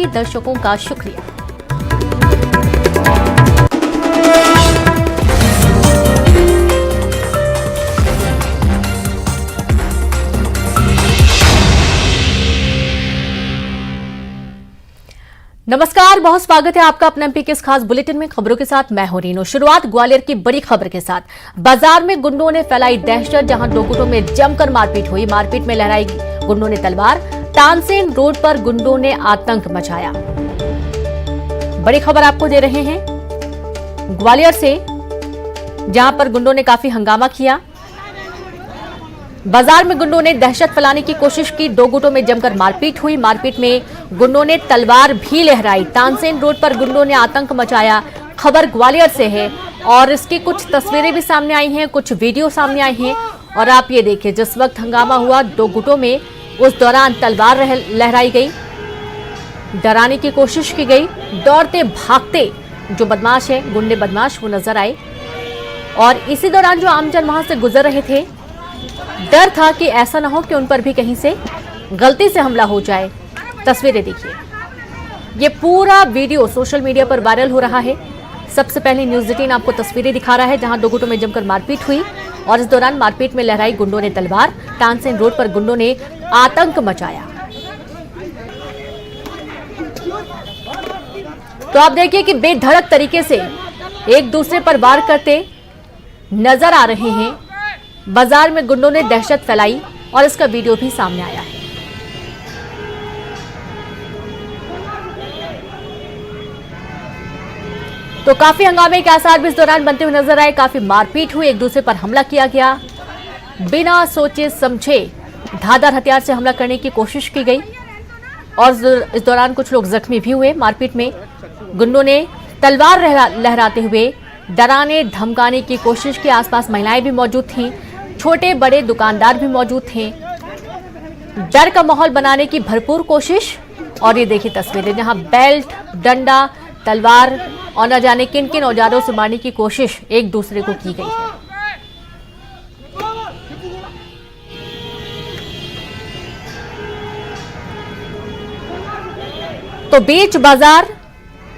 सभी दर्शकों का शुक्रिया। नमस्कार, बहुत स्वागत है आपका अपने एमपी के इस खास बुलेटिन में। खबरों के साथ मैं हूं रीनू। शुरुआत ग्वालियर की बड़ी खबर के साथ। बाजार में गुंडों ने फैलाई दहशत, जहां दो गुटों में जमकर मारपीट हुई। मारपीट में लहराई गुंडों ने तलवार। तानसेन रोड पर गुंडों ने आतंक मचाया। बड़ी खबर आपको दे रहे हैं ग्वालियर से, जहां पर गुंडों ने काफी हंगामा किया। बाजार में गुंडों ने दहशत फैलाने की कोशिश की। दो गुटों में जमकर मारपीट हुई। मारपीट में गुंडों ने तलवार भी लहराई। तानसेन रोड पर गुंडों ने आतंक मचाया। खबर ग्वालियर से है और इसकी कुछ तस्वीरें भी सामने आई हैं, कुछ वीडियो सामने आई हैं। और आप ये देखिए, जिस वक्त हंगामा हुआ दो गुटों में, उस दौरान तलवार लहराई गई, डराने की कोशिश की गई। दौड़ते भागते जो बदमाश है, गुंडे बदमाश, वो नजर आए। और इसी दौरान जो आमजन वहां से गुजर रहे थे, डर था कि ऐसा ना हो कि उन पर भी कहीं से गलती से हमला हो जाए। तस्वीरें देखिए, ये पूरा वीडियो सोशल मीडिया पर वायरल हो रहा है। सबसे पहले न्यूज़ 18 आपको तस्वीरें दिखा रहा है, जहां दो गुटों में जमकर मारपीट हुई और इस दौरान मारपीट में लहराई गुंडों ने तलवार। तानसेन रोड पर गुंडों ने आतंक मचाया। तो आप देखिए कि बेधड़क तरीके से एक दूसरे पर वार करते नजर आ रहे हैं। बाजार में गुंडों ने दहशत फैलाई और इसका वीडियो भी सामने आया है। तो काफी हंगामे के आसार भी इस दौरान बनते हुए नजर आए। काफी मारपीट हुई, एक दूसरे पर हमला किया गया। बिना सोचे समझे धारदार हथियार से हमला करने की कोशिश की गई और इस दौरान कुछ लोग जख्मी भी हुए। मारपीट में गुंडों ने तलवार लहराते हुए डराने धमकाने की कोशिश की। आसपास महिलाएं भी मौजूद थीं, छोटे बड़े दुकानदार भी मौजूद थे। डर का माहौल बनाने की भरपूर कोशिश। और ये देखिए तस्वीरें, जहां बेल्ट, डंडा, तलवार और न जाने किन किन औजारों से मारने की कोशिश एक दूसरे को की गई है। तो बीच बाजार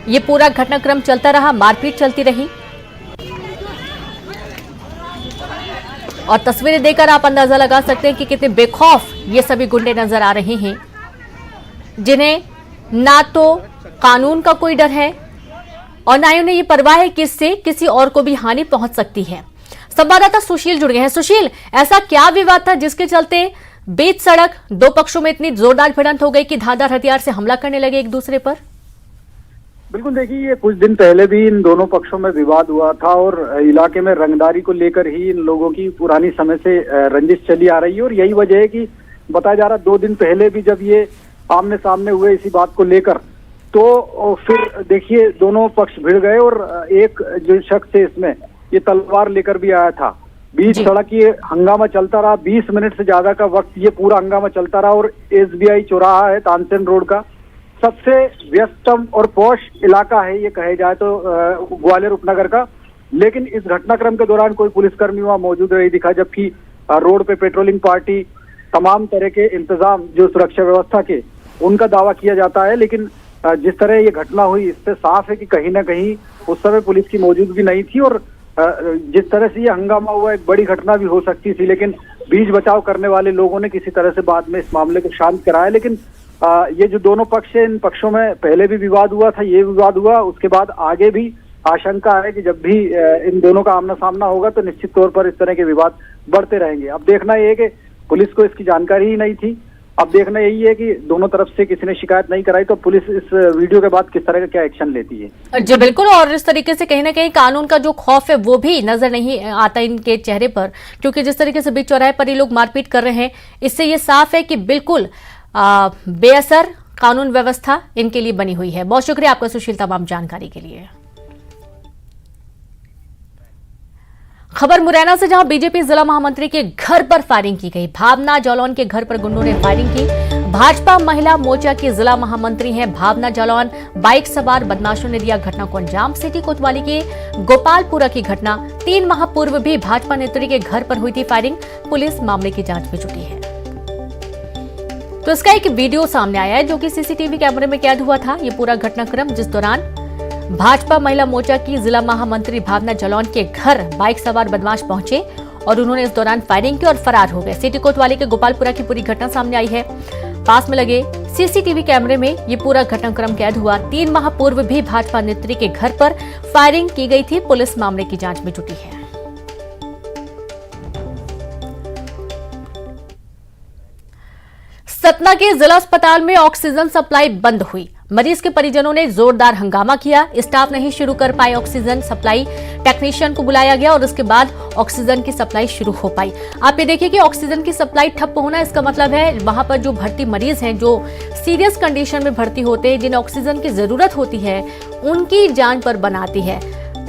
ये पूरा घटनाक्रम चलता रहा, मारपीट चलती रही। और तस्वीरें देखकर आप अंदाजा लगा सकते हैं कि कितने बेखौफ ये सभी गुंडे नजर आ रहे हैं, जिन्हें ना तो कानून का कोई डर है और ना ही उन्हें ये परवाह है कि इससे किसी और को भी हानि पहुंच सकती है। संवाददाता सुशील जुड़ गए हैं। सुशील, ऐसा क्या विवाद था जिसके चलते बीच सड़क दो पक्षों में इतनी जोरदार भिड़ंत हो गई कि धारदार हथियार से हमला करने लगे एक दूसरे पर? बिल्कुल, देखिए, ये कुछ दिन पहले भी इन दोनों पक्षों में विवाद हुआ था और इलाके में रंगदारी को लेकर ही इन लोगों की पुरानी समय से रंजिश चली आ रही है। और यही वजह है कि बताया जा रहा, 2 दिन पहले भी जब ये आमने सामने हुए इसी बात को लेकर, तो फिर देखिए दोनों पक्ष भिड़ गए और एक जो शख्स है इसमें ये तलवार लेकर भी आया था। बीच सड़क ये हंगामा चलता रहा, 20 मिनट से ज्यादा का वक्त ये पूरा हंगामा चलता रहा। और SBI चौराहा है तानसेन रोड का, सबसे व्यस्तम और पॉश इलाका है ये कहे जाए तो ग्वालियर उपनगर का। लेकिन इस घटनाक्रम के दौरान कोई पुलिसकर्मी वहां मौजूद नहीं दिखा, जबकि रोड पे पेट्रोलिंग पार्टी, तमाम तरह के इंतजाम जो सुरक्षा व्यवस्था के, उनका दावा किया जाता है। लेकिन जिस तरह ये घटना हुई, इससे साफ है कि कहीं ना कहीं उस समय पुलिस की मौजूदगी नहीं थी। और जिस तरह से ये हंगामा हुआ, एक बड़ी घटना भी हो सकती थी, लेकिन बीच बचाव करने वाले लोगों ने किसी तरह से बाद में इस मामले को शांत कराया। लेकिन ये जो दोनों पक्ष है, इन पक्षों में पहले भी विवाद हुआ था, ये विवाद हुआ, उसके बाद आगे भी आशंका है कि जब भी इन दोनों का आमना सामना होगा तो निश्चित तौर पर इस तरह के विवाद बढ़ते रहेंगे। अब देखना ये है कि पुलिस को इसकी जानकारी ही नहीं थी। अब देखना यही है कि दोनों तरफ से किसी ने शिकायत नहीं कराई तो पुलिस इस वीडियो के बाद किस तरह का क्या एक्शन लेती है। जी बिल्कुल, और इस तरीके से कहीं ना कहीं कानून का जो खौफ है वो भी नजर नहीं आता इनके चेहरे पर, क्योंकि जिस तरीके से बीच चौराहे पर ये लोग मारपीट कर रहे हैं, इससे ये साफ है कि बिल्कुल बेअसर कानून व्यवस्था इनके लिए बनी हुई है। बहुत शुक्रिया आपका सुशील, तमाम जानकारी के लिए। खबर मुरैना से, जहां बीजेपी जिला महामंत्री के घर पर फायरिंग की गई। भावना जालौन के घर पर गुंडों ने फायरिंग की। भाजपा महिला मोर्चा की जिला महामंत्री हैं भावना जालौन। बाइक सवार बदमाशों ने दिया घटना को अंजाम। सिटी कोतवाली के गोपालपुरा की घटना। 3 माह पूर्व भी भाजपा नेत्री के घर पर हुई थी फायरिंग। पुलिस मामले की जांच में जुटी है। तो इसका एक वीडियो सामने आया है जो कि सीसीटीवी कैमरे में कैद हुआ था। ये पूरा घटनाक्रम, जिस दौरान भाजपा महिला मोर्चा की जिला महामंत्री भावना जलौन के घर बाइक सवार बदमाश पहुंचे और उन्होंने इस दौरान फायरिंग की और फरार हो गए। सिटी कोतवाली के गोपालपुरा की पूरी घटना सामने आई है। पास में लगे सीसीटीवी कैमरे में ये पूरा घटनाक्रम कैद हुआ। 3 माह पूर्व भी भाजपा नेत्री के घर पर फायरिंग की गई थी। पुलिस मामले की जांच में जुटी है। सतना के जिला अस्पताल में ऑक्सीजन सप्लाई बंद हुई। मरीज के परिजनों ने जोरदार हंगामा किया। स्टाफ नहीं शुरू कर पाए ऑक्सीजन सप्लाई। टेक्नीशियन को बुलाया गया और उसके बाद ऑक्सीजन की सप्लाई शुरू हो पाई। आप ये देखिए कि ऑक्सीजन की सप्लाई ठप होना, इसका मतलब है वहां पर जो भर्ती मरीज हैं, जो सीरियस कंडीशन में भर्ती होते हैं, जिन्हें ऑक्सीजन की जरूरत होती है, उनकी जान पर बनाती है।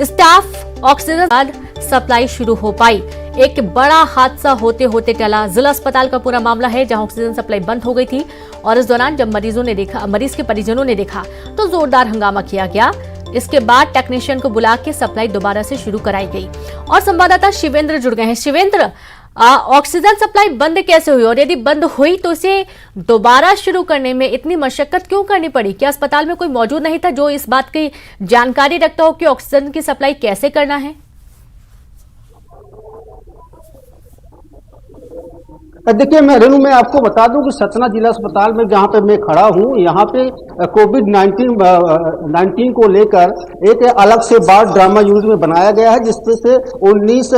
स्टाफ ऑक्सीजन बाद सप्लाई शुरू हो पाई। एक बड़ा हादसा होते होते टला। जिला अस्पताल का पूरा मामला है जहां ऑक्सीजन सप्लाई बंद हो गई थी और इस दौरान जब मरीज के परिजनों ने देखा तो जोरदार हंगामा किया गया। इसके बाद टेक्नीशियन को बुला के सप्लाई दोबारा से शुरू कराई गई। और संवाददाता शिवेंद्र जुड़ गए हैं। शिवेंद्र, ऑक्सीजन सप्लाई बंद कैसे हुई और यदि बंद हुई तो इसे दोबारा शुरू करने में इतनी मशक्कत क्यों करनी पड़ी? क्या अस्पताल में कोई मौजूद नहीं था जो इस बात की जानकारी रखता हो कि ऑक्सीजन की सप्लाई कैसे करना है? देखिए मैं आपको बता दूं कि सतना जिला अस्पताल में जहां पे मैं खड़ा हूं, यहाँ पे कोविड-19 को लेकर एक अलग से वार्ड ड्रामा यूनिट में बनाया गया है, जिसपे से 19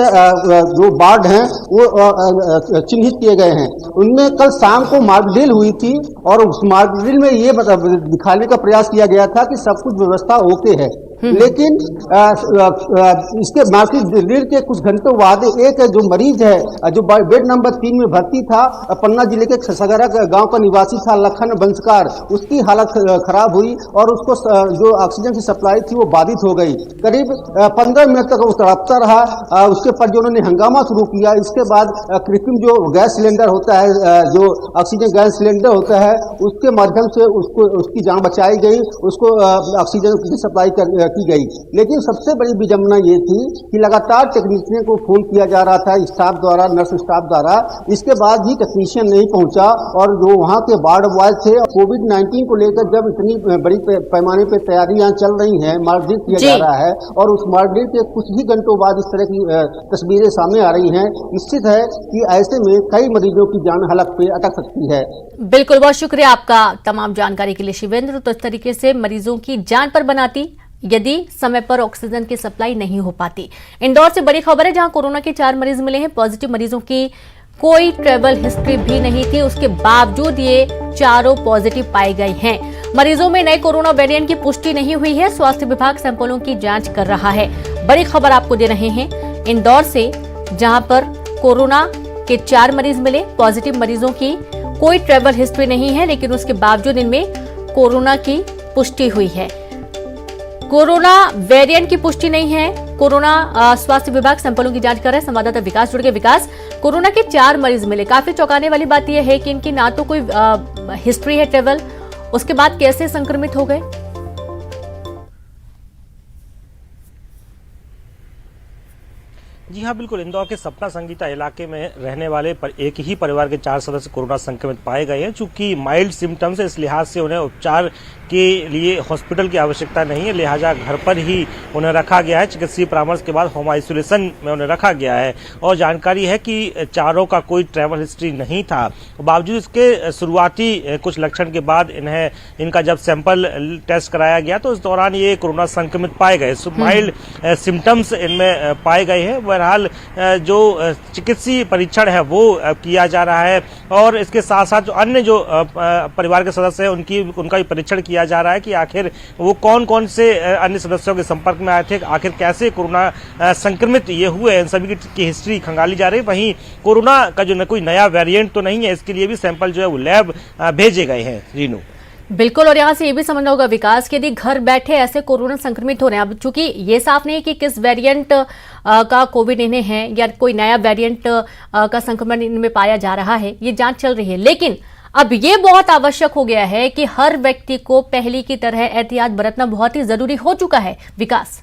जो वार्ड हैं वो चिन्हित किए गए हैं। उनमें कल शाम को मॉक ड्रिल हुई थी और उस मॉक ड्रिल में ये दिखाने का प्रयास किया गया था कि सब कुछ व्यवस्था ओके है। लेकिन इसके मॉक ड्रिल के कुछ घंटों बाद एक जो मरीज है जो बेड नंबर 3 में भर्ती था, पन्ना जिले के सगरा गांव का निवासी था लखन बंसकार, उसकी हालत खराब हुई और उसको जो ऑक्सीजन की सप्लाई थी वो बाधित हो गई। करीब 15 मिनट तक वो तड़पता रहा। उसके परिजनों ने हंगामा शुरू किया। इसके बाद कृत्रिम जो गैस सिलेंडर होता है, जो ऑक्सीजन गैस सिलेंडर होता है, उसके माध्यम से उसकी जान बचाई गई, उसको ऑक्सीजन की सप्लाई की गई। लेकिन सबसे बड़ी विडंबना ये थी कि लगातार टेक्नीशियन को फोन किया जा रहा था स्टाफ द्वारा, नर्स स्टाफ द्वारा। इसके बाद भी टेक्नीशियन नहीं पहुंचा और जो वहां के वार्ड बॉय थे, कोविड-19 को लेकर जब इतनी बड़ी पैमाने पे तैयारियां चल रही हैं, मॉक ड्रिल किया जा रहा है और उस मॉक ड्रिल के कुछ ही घंटों बाद इस तरह की तस्वीरें सामने आ रही हैं, निश्चित है कि ऐसे में कई मरीजों की जान हलक पे अटक सकती है। बिल्कुल, बहुत शुक्रिया आपका तमाम जानकारी के लिए शिवेंद्र। तो इस तरीके से मरीजों की जान पर बनाती यदि समय पर ऑक्सीजन की सप्लाई नहीं हो पाती। इंदौर से बड़ी खबर है जहां कोरोना के 4 मरीज मिले हैं। पॉजिटिव मरीजों की कोई ट्रैवल हिस्ट्री भी नहीं थी, उसके बावजूद ये चारों पॉजिटिव पाए गए हैं। मरीजों में नए कोरोना वेरिएंट की पुष्टि नहीं हुई है। स्वास्थ्य विभाग सैंपलों की जांच कर रहा है। बड़ी खबर आपको दे रहे हैं इंदौर से, जहां पर कोरोना के 4 मरीज मिले। पॉजिटिव मरीजों की कोई ट्रैवल हिस्ट्री नहीं है, लेकिन उसके बावजूद इनमें कोरोना की पुष्टि हुई है। कोरोना वेरिएंट की पुष्टि नहीं है। कोरोना स्वास्थ्य विभाग सैंपलों की जांच कर रहा है। संवाददाता विकास जुड़ गए। विकास, कोरोना के 4 मरीज मिले। काफी चौंकाने वाली बात यह है कि इनकी ना तो कोई हिस्ट्री है ट्रेवल, उसके बाद कैसे संक्रमित हो गए? जी हाँ, बिल्कुल। इंदौर के सपना संगीता इलाके में रहने वाले एक ही परिवार के 4 सदस्य कोरोना संक्रमित पाए गए हैं। चूंकि माइल्ड सिम्टम्स है, इस लिहाज से उन्हें उपचार के लिए हॉस्पिटल की आवश्यकता नहीं है, लिहाजा घर पर ही उन्हें रखा गया है। चिकित्सीय परामर्श के बाद होम आइसोलेशन में उन्हें रखा गया है और जानकारी है कि चारों का कोई ट्रैवल हिस्ट्री नहीं था। बावजूद इसके शुरुआती कुछ लक्षण के बाद इनका जब सैंपल टेस्ट कराया गया तो इस दौरान ये कोरोना संक्रमित पाए गए। माइल्ड सिम्टम्स इनमें पाए गए हैं। बहरहाल जो चिकित्सीय परीक्षण है वो किया जा रहा है और इसके साथ साथ जो अन्य जो परिवार के सदस्य हैं उनका भी परीक्षण किया जा रहा है कि आखिर वो कौन कौन से अन्य सदस्यों के संपर्क में आए थे, आखिर कैसे कोरोना संक्रमित ये हुए, इन सभी की हिस्ट्री खंगाली जा रही है। वहीं कोरोना का जो कोई नया वेरिएंट तो नहीं है, इसके लिए भी सैंपल जो है वो लैब भेजे गए हैं। रीनू, बिल्कुल। और यहाँ से ये भी समझना होगा विकास कि यदि घर बैठे ऐसे कोरोना संक्रमित हो रहे हैं, अब चूंकि ये साफ नहीं है कि किस वेरिएंट का कोविड इन्हें है या कोई नया वेरिएंट का संक्रमण इनमें पाया जा रहा है, ये जांच चल रही है। लेकिन अब ये बहुत आवश्यक हो गया है कि हर व्यक्ति को पहले की तरह एहतियात बरतना बहुत ही जरूरी हो चुका है। विकास,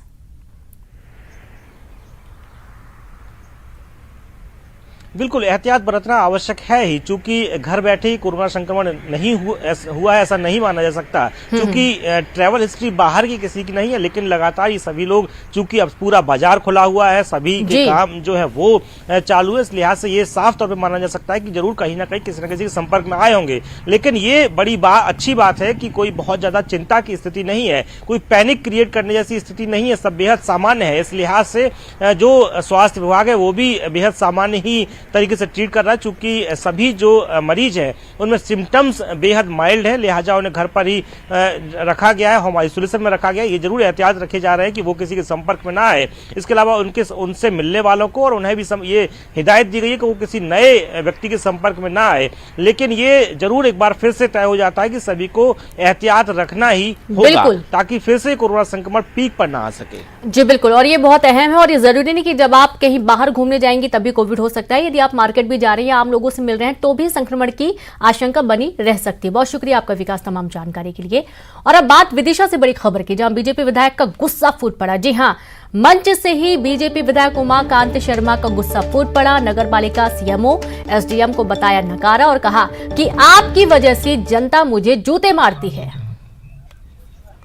बिल्कुल एहतियात बरतना आवश्यक है ही, चूंकि घर बैठे ही कोरोना संक्रमण नहीं हुआ है ऐसा नहीं माना जा सकता, क्योंकि ट्रैवल हिस्ट्री बाहर की किसी की नहीं है, लेकिन लगातार ये सभी लोग, चूंकि अब पूरा बाजार खुला हुआ है, सभी के काम जो है वो चालू है, इस लिहाज से ये साफ तौर पे माना जा सकता है कि जरूर कहीं ना कहीं किसी न किसी के संपर्क में आए होंगे। लेकिन ये बड़ी अच्छी बात है कि कोई बहुत ज्यादा चिंता की स्थिति नहीं है, कोई पैनिक क्रिएट करने जैसी स्थिति नहीं है, सब बेहद सामान्य है। इस लिहाज से जो स्वास्थ्य विभाग है वो भी बेहद सामान्य ही तरीके से ट्रीट कर रहा है, चूंकि सभी जो मरीज हैं उनमें सिम्टम्स बेहद माइल्ड है, लिहाजा उन्हें घर पर ही रखा गया है, होम आइसोलेशन में रखा गया है। ये जरूर एहतियात रखे जा रहे हैं कि वो किसी के संपर्क में ना आए। इसके अलावा उनसे मिलने वालों को और उन्हें भी ये हिदायत दी गई है कि वो किसी नए व्यक्ति के संपर्क में ना आए। लेकिन ये जरूर एक बार फिर से तय हो जाता है कि सभी को एहतियात रखना ही होगा, ताकि फिर से कोरोना संक्रमण पीक पर ना आ सके। जी बिल्कुल, और ये बहुत अहम है, और ये जरूरी नहीं कि जब आप कहीं बाहर घूमने जाएंगे तभी कोविड हो सकता है। यदि आप मार्केट भी जा रहे हैं, आम लोगों से मिल रहे हैं, तो भी संक्रमण की आशंका बनी रह सकती है। बहुत शुक्रिया आपका विकास तमाम जानकारी के लिए। और अब बात विदिशा से बड़ी खबर की, जहां बीजेपी विधायक का गुस्सा फूट पड़ा। जी हां, मंच से ही बीजेपी विधायक उमाकांत शर्मा का गुस्सा फूट पड़ा। नगर पालिका सीएमओ एसडीएम को बताया नकारा और कहा कि आपकी वजह से जनता मुझे जूते मारती है।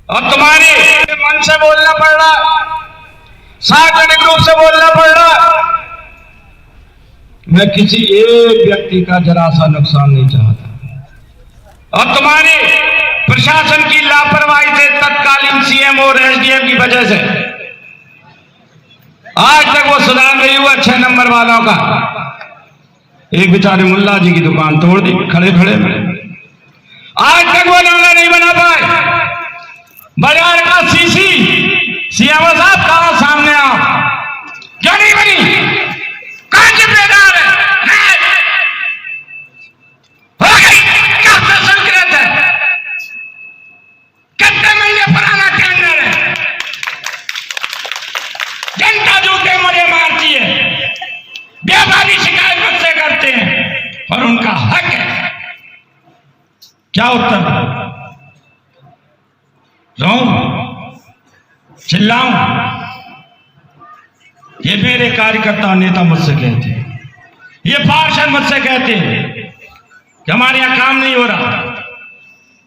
और तुम्हारे मन से बोलना पड़ रहा, सार्वजनिक रूप से बोलना पड़ रहा। मैं किसी एक व्यक्ति का जरा सा नुकसान नहीं चाहता, और तुम्हारे प्रशासन की लापरवाही से, तत्कालीन सीएम और एसडीएम की वजह से आज तक वो सुधार नहीं हुआ 6 नंबर वालों का। एक बेचारे मुल्ला जी की दुकान तोड़ दी खड़े खड़े में, आज तक वो नाला नहीं बना पाए। बाजार का सीसी सीएम साहब कहां, सामने आओ, क्यों नहीं बनी? कौन जिम्मेदार है? हो गई क्या संस्कृत है? कितने महीने पुराना टेंडर है, जनता जूते मुझे मारती है, व्यापारी शिकायत मुझसे करते हैं और उनका हक है। क्या उत्तर चिल्लाऊं? ये मेरे कार्यकर्ता नेता मुझसे कहते हैं, ये पार्षद मुझसे कहते हैं कि हमारे यहां काम नहीं हो रहा,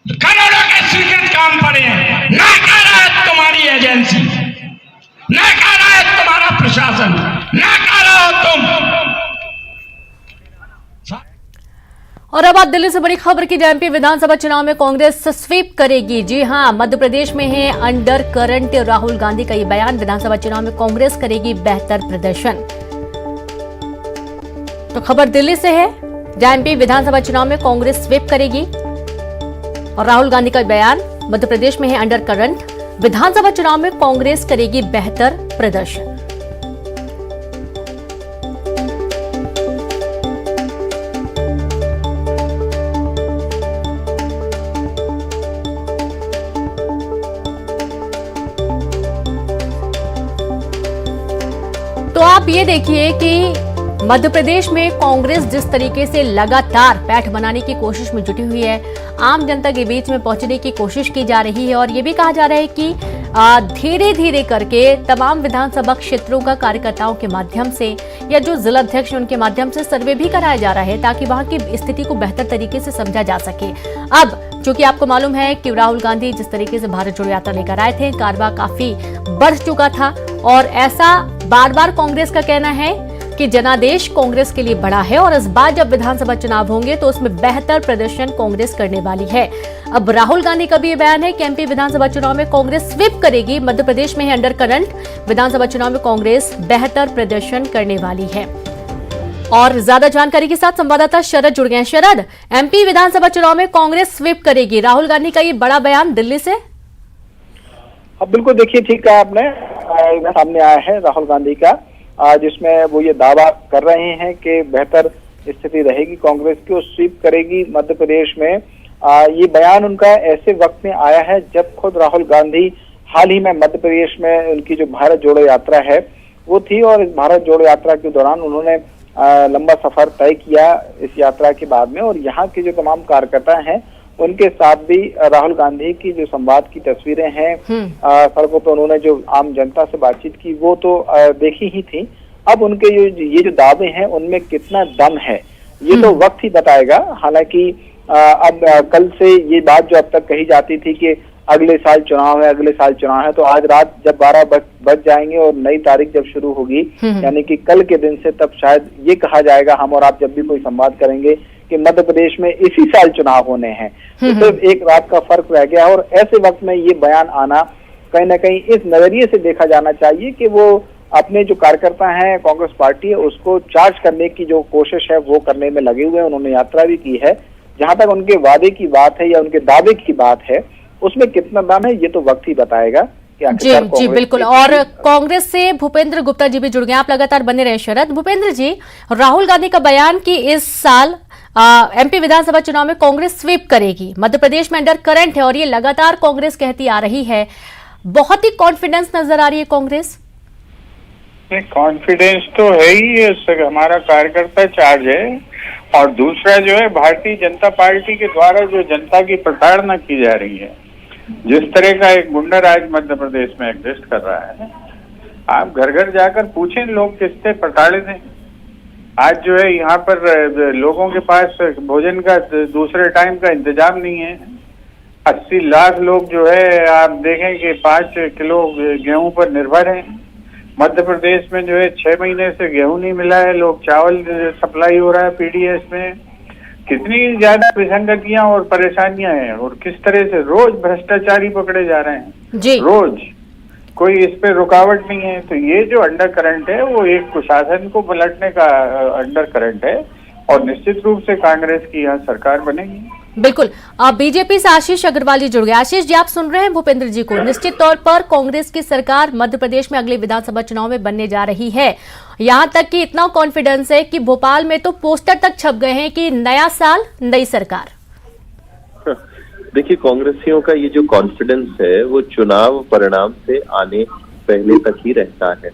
करोड़ों के स्वीकृत काम पड़े हैं, ना कह रहा है तुम्हारी एजेंसी, ना कह रहा है तुम्हारा प्रशासन, ना कह रहा हो तुम। और अब बात दिल्ली से बड़ी खबर की, एमपी विधानसभा चुनाव में कांग्रेस स्वीप करेगी। जी हां, मध्य प्रदेश में है अंडर करंट राहुल गांधी का ये बयान। विधानसभा चुनाव में कांग्रेस करेगी बेहतर प्रदर्शन। तो खबर दिल्ली से है, जहां एमपी विधानसभा चुनाव में कांग्रेस स्वीप करेगी और राहुल गांधी का बयान, मध्य प्रदेश में है अंडर करंट, विधानसभा चुनाव में कांग्रेस करेगी बेहतर प्रदर्शन। तो आप ये देखिए कि मध्य प्रदेश में कांग्रेस जिस तरीके से लगातार पैठ बनाने की कोशिश में जुटी हुई है, आम जनता के बीच में पहुंचने की कोशिश की जा रही है, और ये भी कहा जा रहा है कि धीरे धीरे करके तमाम विधानसभा क्षेत्रों का कार्यकर्ताओं के माध्यम से या जो जिला अध्यक्ष उनके माध्यम से सर्वे भी कराया जा रहा है, ताकि वहां की स्थिति को बेहतर तरीके से समझा जा सके। अब चूंकि आपको मालूम है कि राहुल गांधी जिस तरीके से भारत जोड़ो यात्रा लेकर आए थे, कारवा काफी बढ़ चुका था, और ऐसा बार बार कांग्रेस का कहना है कि जनादेश कांग्रेस के लिए बड़ा है, और इस बार जब विधानसभा चुनाव होंगे तो उसमें बेहतर प्रदर्शन कांग्रेस करने वाली है। अब राहुल गांधी का भी ये बयान है कि एमपी विधानसभा चुनाव में कांग्रेस स्वीप करेगी, मध्य प्रदेश में है अंडर करंट, विधानसभा चुनाव में कांग्रेस बेहतर प्रदर्शन करने वाली है। और ज्यादा जानकारी के साथ संवाददाता शरद जुड़ गए हैं। शरद, एमपी विधानसभा चुनाव में कांग्रेस स्वीप करेगी, राहुल गांधी का ये बड़ा बयान दिल्ली से। अब बिल्कुल देखिए, ठीक कहा आपने, सामने आया है राहुल गांधी का, जिसमें वो ये दावा कर रहे हैं कि बेहतर स्थिति रहेगी कांग्रेस की, वो स्वीप करेगी मध्य प्रदेश में। ये बयान उनका ऐसे वक्त में आया है जब खुद राहुल गांधी हाल ही में मध्य प्रदेश में उनकी जो भारत जोड़ो यात्रा है वो थी, और इस भारत जोड़ो यात्रा के दौरान उन्होंने लंबा सफर तय किया इस यात्रा के बाद में, और यहाँ के जो तमाम कार्यकर्ता हैं उनके साथ भी राहुल गांधी की जो संवाद की तस्वीरें हैं, सड़कों पर उन्होंने जो आम जनता से बातचीत की वो तो देखी ही थी, अब उनके ये जो दावे हैं उनमें कितना दम है ये तो वक्त ही बताएगा। हालांकि अब कल से ये बात जो अब तक कही जाती थी कि अगले साल चुनाव है, अगले साल चुनाव है, तो आज रात जब 12 बज जाएंगे और नई तारीख जब शुरू होगी यानी कि कल के दिन से, तब शायद ये कहा जाएगा, हम और आप जब भी कोई संवाद करेंगे कि मध्य प्रदेश में इसी साल चुनाव होने हैं। तो सिर्फ एक रात का फर्क रह गया और ऐसे वक्त में ये बयान आना कहीं ना कहीं इस नजरिए से देखा जाना चाहिए कि वो अपने जो कार्यकर्ता हैं, कांग्रेस पार्टी है, उसको चार्ज करने की जो कोशिश है वो करने में लगे हुए हैं। उन्होंने यात्रा भी की है। जहां तक उनके वादे की बात है या उनके दावे की बात है उसमें कितना दम है ये तो वक्त ही बताएगा कि आखिरकार जी जी बिल्कुल। और कांग्रेस से भूपेंद्र गुप्ता जी भी जुड़ गए, आप लगातार बने रहे शरद। भूपेंद्र जी, राहुल गांधी का बयान कि इस साल एमपी विधानसभा चुनाव में कांग्रेस स्वीप करेगी, मध्य प्रदेश में अंडर करंट है और ये लगातार कांग्रेस कहती आ रही है, बहुत ही कॉन्फिडेंस नजर आ रही है कांग्रेस। कॉन्फिडेंस तो है ही, हमारा कार्यकर्ता चार्ज है। और दूसरा जो है, भारतीय जनता पार्टी के द्वारा जो जनता की प्रताड़ना की जा रही है, जिस तरह का एक गुंडा राज मध्य प्रदेश में एग्जिस्ट कर रहा है, आप घर घर जाकर पूछें लोग किससे प्रताड़ित हैं। आज जो है यहाँ पर लोगों के पास भोजन का दूसरे टाइम का इंतजाम नहीं है। 80 लाख लोग जो है आप देखें कि 5 किलो गेहूं पर निर्भर हैं। मध्य प्रदेश में जो है 6 महीने से गेहूं नहीं मिला है, लोग चावल सप्लाई हो रहा है पीडीएस में। कितनी ज्यादा विसंगतियां और परेशानियां हैं और किस तरह से रोज भ्रष्टाचारी पकड़े जा रहे हैं जी। रोज, कोई इस पे रुकावट नहीं है। तो ये जो अंडर करंट है वो एक कुशासन को पलटने का अंडर करंट है और निश्चित रूप से कांग्रेस की यहाँ सरकार बनेगी। बिल्कुल। बीजेपी से आशीष अग्रवाल जी जुड़ गए। आशीष जी, आप सुन रहे हैं भूपेंद्र जी को। निश्चित तौर पर कांग्रेस की सरकार मध्य प्रदेश में अगले विधानसभा चुनाव में बनने जा रही है। यहां तक कि इतना कॉन्फिडेंस है कि भोपाल में तो पोस्टर तक छप गए हैं कि नया साल नई सरकार। देखिए, कांग्रेसियों का ये जो कॉन्फिडेंस है वो चुनाव परिणाम से आने पहले तक ही रहता है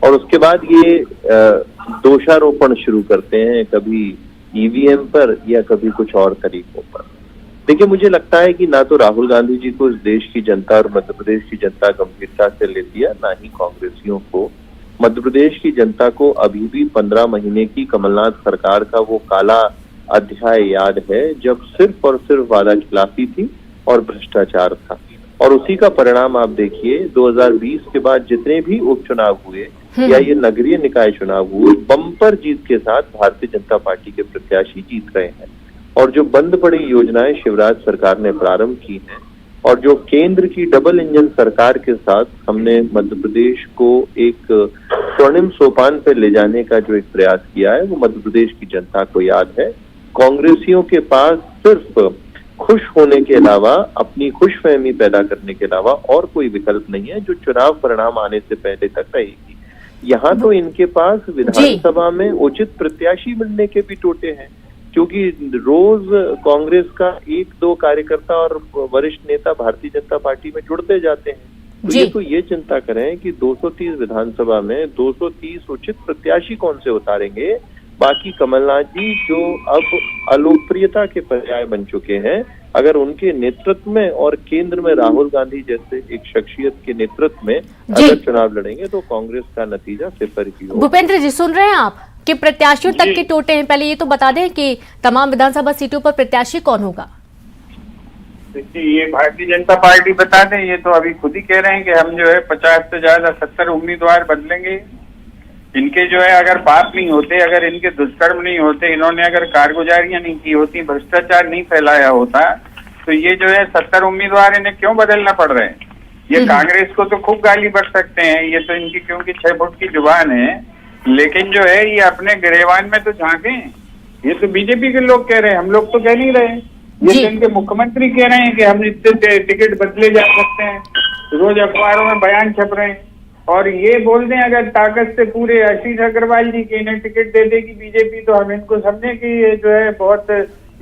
और उसके बाद ये दोषारोपण शुरू करते हैं, कभी ईवीएम पर या कभी कुछ और तरीकों पर। देखिए, मुझे लगता है कि ना तो राहुल गांधी जी को इस देश की जनता और मध्य प्रदेश की जनता गंभीरता से लेती है, ना ही कांग्रेसियों को। मध्य प्रदेश की जनता को अभी भी 15 महीने की कमलनाथ सरकार का वो काला अध्याय याद है जब सिर्फ और सिर्फ वादा खिलाफी थी और भ्रष्टाचार था। और उसी का परिणाम आप देखिए, 2020 के बाद जितने भी उपचुनाव हुए या ये नगरीय निकाय चुनाव हुए, बम्पर जीत के साथ भारतीय जनता पार्टी के प्रत्याशी जीत रहे हैं। और जो बंद पड़ी योजनाएं शिवराज सरकार ने प्रारंभ की हैं और जो केंद्र की डबल इंजन सरकार के साथ हमने मध्य प्रदेश को एक स्वर्णिम सोपान पर ले जाने का जो एक प्रयास किया है, वो मध्य प्रदेश की जनता को याद है। कांग्रेसियों के पास सिर्फ खुश होने के अलावा, अपनी खुशफहमी पैदा करने के अलावा और कोई विकल्प नहीं है जो चुनाव परिणाम आने से पहले तक रहेगी। यहाँ तो इनके पास विधानसभा में उचित प्रत्याशी मिलने के भी टोटे हैं, क्योंकि रोज कांग्रेस का 1-2 कार्यकर्ता और वरिष्ठ नेता भारतीय जनता पार्टी में जुड़ते जाते हैं। तो ये चिंता करें कि 230 विधानसभा में 230 उचित प्रत्याशी कौन से उतारेंगे। बाकी कमलनाथ जी जो अब अलोकप्रियता के पर्याय बन चुके हैं, अगर उनके नेतृत्व में और केंद्र में राहुल गांधी जैसे एक शख्सियत के नेतृत्व में अगर चुनाव लड़ेंगे तो कांग्रेस का नतीजा सिफर ही होगा। भूपेंद्र जी, सुन रहे हैं आप कि प्रत्याशियों तक के टोटे हैं। पहले ये तो बता दें कि तमाम विधानसभा सीटों पर प्रत्याशी कौन होगा। देखिए, ये भारतीय जनता पार्टी बता दें, ये तो अभी खुद ही कह रहे हैं कि हम जो है 50 से ज्यादा 70 उम्मीदवार बदलेंगे। इनके जो है अगर पाप नहीं होते, अगर इनके दुष्कर्म नहीं होते, इन्होंने अगर कारगुजारियां नहीं की होती, भ्रष्टाचार नहीं फैलाया होता, तो ये जो है 70 उम्मीदवार इन्हें क्यों बदलना पड़ रहे हैं। ये कांग्रेस को तो खूब गाली बक सकते हैं, ये तो इनकी क्योंकि 6 फुट की जुबान है, लेकिन जो है ये अपने गिरेबान में तो झांके। ये तो बीजेपी के लोग कह रहे हैं, हम लोग तो कह नहीं रहे। ये तो इनके मुख्यमंत्री कह रहे हैं कि हम इतने टिकट बदले जा सकते हैं, रोज अखबारों में बयान छप रहे हैं। और ये बोल दें अगर ताकत से पूरे आशीष अग्रवाल जी के इन्हें टिकट दे देगी बीजेपी, तो हम इनको समझे कि ये जो है बहुत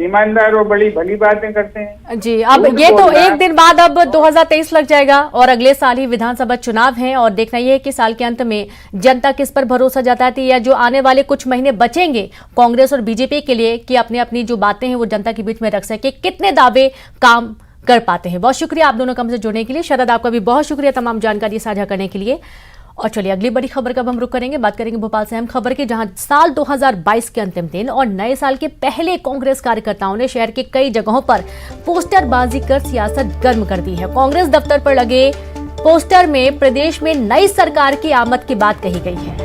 ईमानदार और बड़ी भली बातें करते हैं। जी, अब ये तो एक दिन बाद अब 2023 लग जाएगा और अगले साल ही विधानसभा चुनाव है और देखना यह है कि साल के अंत में जनता किस पर भरोसा जताती है या जो आने वाले कुछ महीने बचेंगे कांग्रेस और बीजेपी के लिए कि अपनी अपनी जो बातें हैं वो जनता के बीच में रख सके, कितने दावे काम कर पाते हैं। बहुत शुक्रिया आप दोनों का हमसे जुड़ने के लिए। शरद, आपका भी बहुत शुक्रिया तमाम जानकारी साझा करने के लिए। और चलिए अगली बड़ी खबर का हम रुख करेंगे। बात करेंगे भोपाल से अहम खबर की, जहां साल 2022 के अंतिम दिन और नए साल के पहले कांग्रेस कार्यकर्ताओं ने शहर के कई जगहों पर पोस्टरबाजी कर सियासत गर्म कर दी है। कांग्रेस दफ्तर पर लगे पोस्टर में प्रदेश में नई सरकार की आमद की बात कही गई है।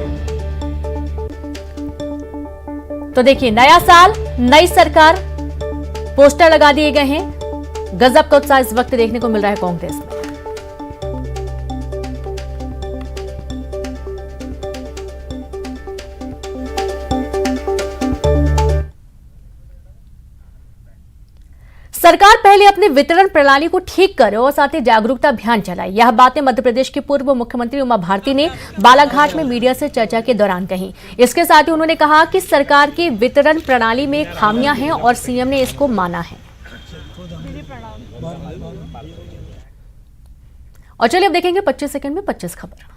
तो देखिए, नया साल नई सरकार, पोस्टर लगा दिए गए हैं। गजब का उत्साह इस वक्त देखने को मिल रहा है कांग्रेस में। सरकार पहले अपने वितरण प्रणाली को ठीक करे और साथ ही जागरूकता अभियान चलाए। यह बातें मध्य प्रदेश के पूर्व मुख्यमंत्री उमा भारती ने बालाघाट में मीडिया से चर्चा के दौरान कही। इसके साथ ही उन्होंने कहा कि सरकार की वितरण प्रणाली में खामियां हैं और सीएम ने इसको माना है। और चलिए अब देखेंगे 25 सेकंड में 25 खबर।